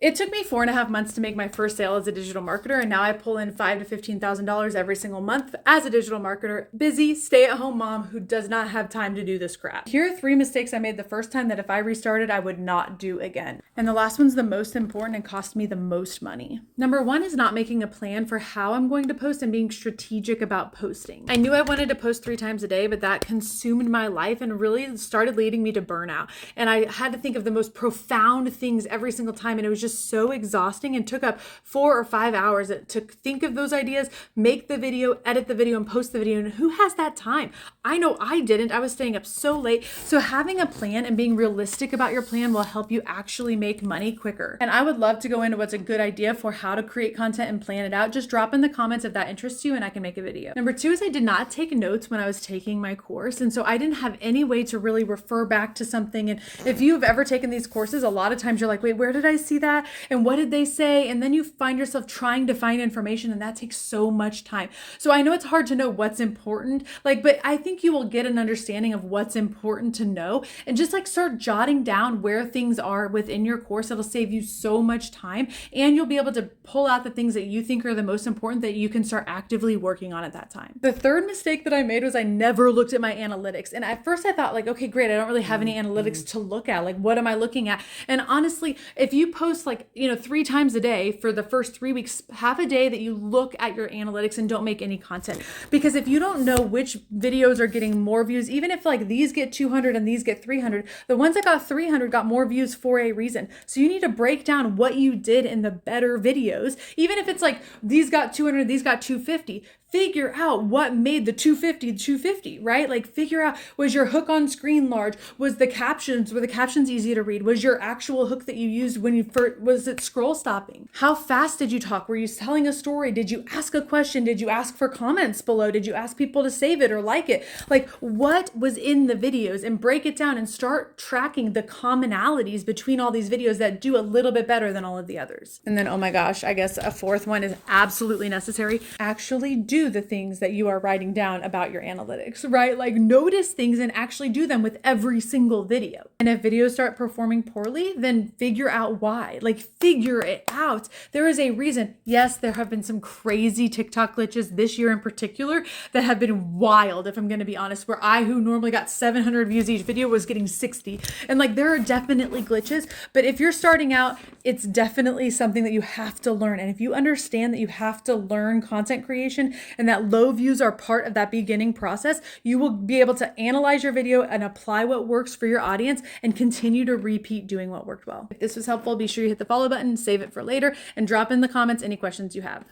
It took me 4.5 months to make my first sale as a digital marketer, and now I pull in $5,000 to $15,000 every single month as a digital marketer, busy, stay-at-home mom who does not have time to do this crap. Here are 3 mistakes I made the first time that if I restarted, I would not do again. And the last one's the most important and cost me the most money. Number 1 is not making a plan for how I'm going to post and being strategic about posting. I knew I wanted to post 3 times a day, but that consumed my life and really started leading me to burnout. And I had to think of the most profound things every single time, and it was just so exhausting and took up 4 or 5 hours to think of those ideas, make the video, edit the video, and post the video. And who has that time? I know I didn't. I was staying up so late. So having a plan and being realistic about your plan will help you actually make money quicker. And I would love to go into what's a good idea for how to create content and plan it out. Just drop in the comments if that interests you and I can make a video. Number 2 is I did not take notes when I was taking my course. And so I didn't have any way to really refer back to something. And if you've ever taken these courses, a lot of times you're like, wait, where did I see that? And what did they say? And then you find yourself trying to find information, and that takes so much time. So I know it's hard to know what's important, but I think you will get an understanding of what's important to know and just start jotting down where things are within your course. It'll save you so much time, and you'll be able to pull out the things that you think are the most important that you can start actively working on at that time. The third mistake that I made was I never looked at my analytics. And at first I thought okay, great, I don't really have any analytics to look at. What am I looking at? And honestly, if you post 3 times a day for the first 3 weeks, have a day that you look at your analytics and don't make any content. Because if you don't know which videos are getting more views, even if these get 200 and these get 300, the ones that got 300 got more views for a reason. So you need to break down what you did in the better videos. Even if it's these got 200, these got 250. Figure out what made the 250, right? Figure out, was your hook on screen large? Were the captions easy to read? Was your actual hook that you used when you first, was it scroll stopping? How fast did you talk? Were you telling a story? Did you ask a question? Did you ask for comments below? Did you ask people to save it or like it? What was in the videos? And break it down and start tracking the commonalities between all these videos that do a little bit better than all of the others. And then, oh my gosh, I guess a fourth one is absolutely necessary. Actually do the things that you are writing down about your analytics, right? Notice things and actually do them with every single video. And if videos start performing poorly, then figure out why. Figure it out. There is a reason. Yes, there have been some crazy TikTok glitches this year in particular that have been wild, if I'm going to be honest, where who normally got 700 views each video was getting 60. And there are definitely glitches, but if you're starting out, it's definitely something that you have to learn. And if you understand that you have to learn content creation and that low views are part of that beginning process, you will be able to analyze your video and apply what works for your audience and continue to repeat doing what worked well. If this was helpful, be sure you hit the follow button, save it for later, and drop in the comments any questions you have.